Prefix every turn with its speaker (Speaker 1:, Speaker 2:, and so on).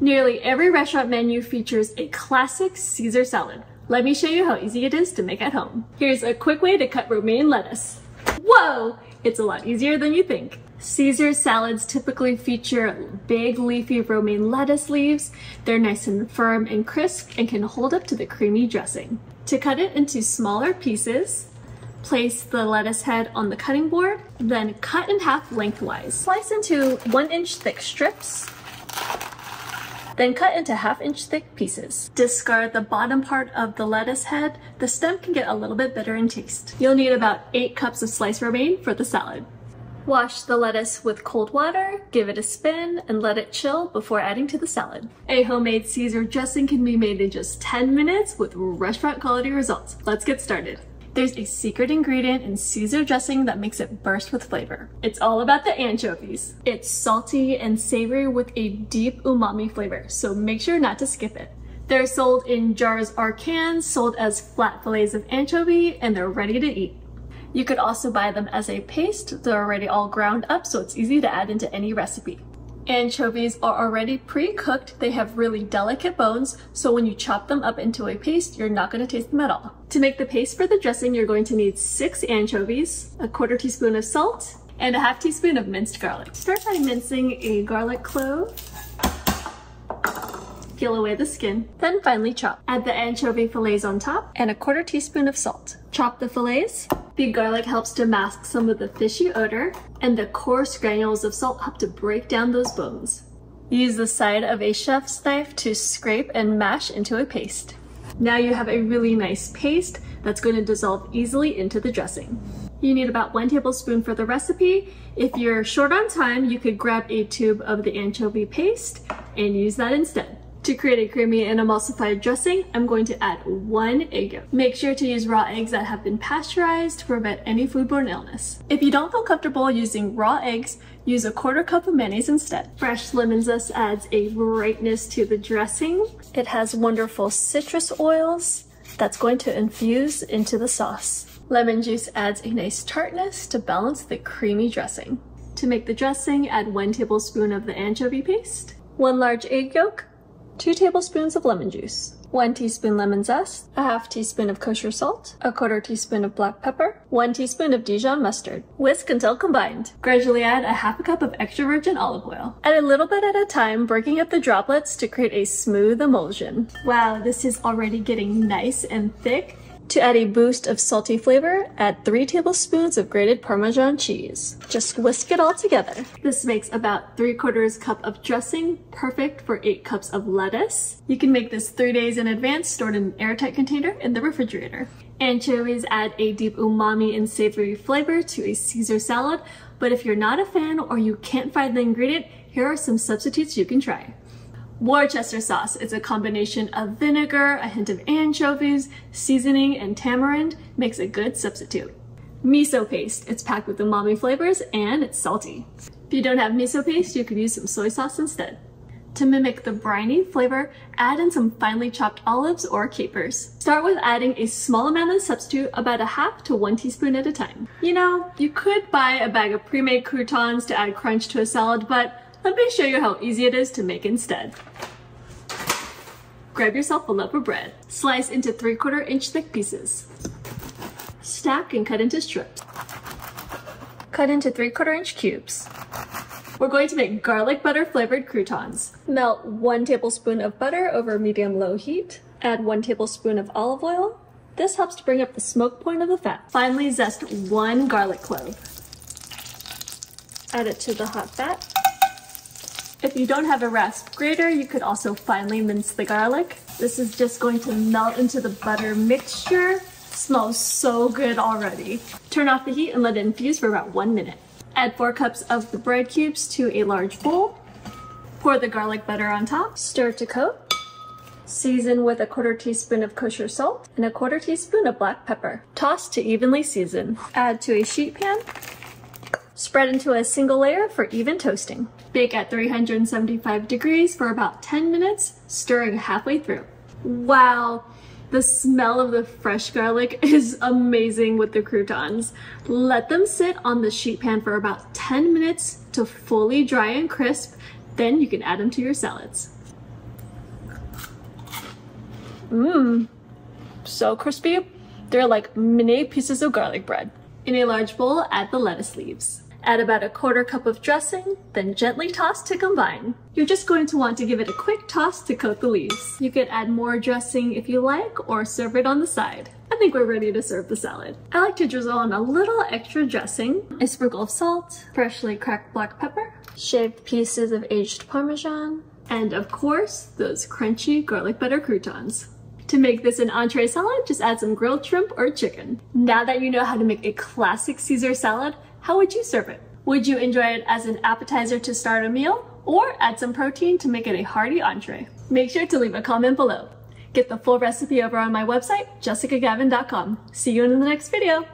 Speaker 1: Nearly every restaurant menu features a classic Caesar salad. Let me show you how easy it is to make at home. Here's a quick way to cut romaine lettuce. Whoa! It's a lot easier than you think. Caesar salads typically feature big leafy romaine lettuce leaves. They're nice and firm and crisp and can hold up to the creamy dressing. To cut it into smaller pieces, place the lettuce head on the cutting board, then cut in half lengthwise. Slice into 1-inch thick strips, then cut into 1/2-inch thick pieces. Discard the bottom part of the lettuce head. The stem can get a little bit bitter in taste. You'll need about 8 cups of sliced romaine for the salad. Wash the lettuce with cold water, give it a spin, and let it chill before adding to the salad. A homemade Caesar dressing can be made in just 10 minutes with restaurant quality results. Let's get started. There's a secret ingredient in Caesar dressing that makes it burst with flavor. It's all about the anchovies. It's salty and savory with a deep umami flavor, so make sure not to skip it. They're sold in jars or cans, sold as flat fillets of anchovy, and they're ready to eat. You could also buy them as a paste. They're already all ground up, so it's easy to add into any recipe. Anchovies are already pre-cooked. They have really delicate bones, so when you chop them up into a paste, you're not going to taste them at all. To make the paste for the dressing, you're going to need 6 anchovies, a 1/4 teaspoon of salt, and a 1/2 teaspoon of minced garlic. Start by mincing a garlic clove. Peel away the skin, then finely chop. Add the anchovy fillets on top and a 1/4 teaspoon of salt. Chop the fillets. The garlic helps to mask some of the fishy odor, and the coarse granules of salt help to break down those bones. Use the side of a chef's knife to scrape and mash into a paste. Now you have a really nice paste that's going to dissolve easily into the dressing. You need about 1 tablespoon for the recipe. If you're short on time, you could grab a tube of the anchovy paste and use that instead. To create a creamy and emulsified dressing, I'm going to add 1 egg yolk. Make sure to use raw eggs that have been pasteurized to prevent any foodborne illness. If you don't feel comfortable using raw eggs, use a 1/4 cup of mayonnaise instead. Fresh lemon zest adds a brightness to the dressing. It has wonderful citrus oils that's going to infuse into the sauce. Lemon juice adds a nice tartness to balance the creamy dressing. To make the dressing, add 1 tablespoon of the anchovy paste, 1 large egg yolk, 2 tablespoons of lemon juice, 1 teaspoon lemon zest, a 1/2 teaspoon of kosher salt, a 1/4 teaspoon of black pepper, 1 teaspoon of Dijon mustard. Whisk until combined. Gradually add a 1/2 cup of extra virgin olive oil. Add a little bit at a time, breaking up the droplets to create a smooth emulsion. Wow, this is already getting nice and thick. To add a boost of salty flavor, add 3 tablespoons of grated Parmesan cheese. Just whisk it all together. This makes about 3/4 cup of dressing, perfect for 8 cups of lettuce. You can make this 3 days in advance, stored in an airtight container in the refrigerator. Anchovies add a deep umami and savory flavor to a Caesar salad, but if you're not a fan or you can't find the ingredient, here are some substitutes you can try. Worcester sauce is a combination of vinegar, a hint of anchovies, seasoning, and tamarind. Makes a good substitute. Miso paste. It's packed with umami flavors and it's salty. If you don't have miso paste, you could use some soy sauce instead. To mimic the briny flavor, add in some finely chopped olives or capers. Start with adding a small amount of the substitute, about a 1/2 to 1 teaspoon at a time. You know, you could buy a bag of pre-made croutons to add crunch to a salad, but let me show you how easy it is to make instead. Grab yourself a loaf of bread. Slice into 3/4 inch thick pieces. Stack and cut into strips. Cut into 3/4 inch cubes. We're going to make garlic butter flavored croutons. Melt 1 tablespoon of butter over medium-low heat. Add 1 tablespoon of olive oil. This helps to bring up the smoke point of the fat. Finally, zest 1 garlic clove. Add it to the hot fat. If you don't have a rasp grater, you could also finely mince the garlic. This is just going to melt into the butter mixture. Smells so good already. Turn off the heat and let it infuse for about 1 minute. Add 4 cups of the bread cubes to a large bowl. Pour the garlic butter on top. Stir to coat. Season with a 1/4 teaspoon of kosher salt and a 1/4 teaspoon of black pepper. Toss to evenly season. Add to a sheet pan. Spread into a single layer for even toasting. Bake at 375 degrees for about 10 minutes, stirring halfway through. Wow, the smell of the fresh garlic is amazing with the croutons. Let them sit on the sheet pan for about 10 minutes to fully dry and crisp, then you can add them to your salads. Mmm, so crispy. They're like mini pieces of garlic bread. In a large bowl, add the lettuce leaves. Add about 1/4 cup of dressing, then gently toss to combine. You're just going to want to give it a quick toss to coat the leaves. You could add more dressing if you like, or serve it on the side. I think we're ready to serve the salad. I like to drizzle on a little extra dressing, a sprinkle of salt, freshly cracked black pepper, shaved pieces of aged Parmesan, and of course, those crunchy garlic butter croutons. To make this an entree salad, just add some grilled shrimp or chicken. Now that you know how to make a classic Caesar salad, how would you serve it? Would you enjoy it as an appetizer to start a meal, or add some protein to make it a hearty entree? Make sure to leave a comment below. Get the full recipe over on my website, jessicagavin.com. See you in the next video.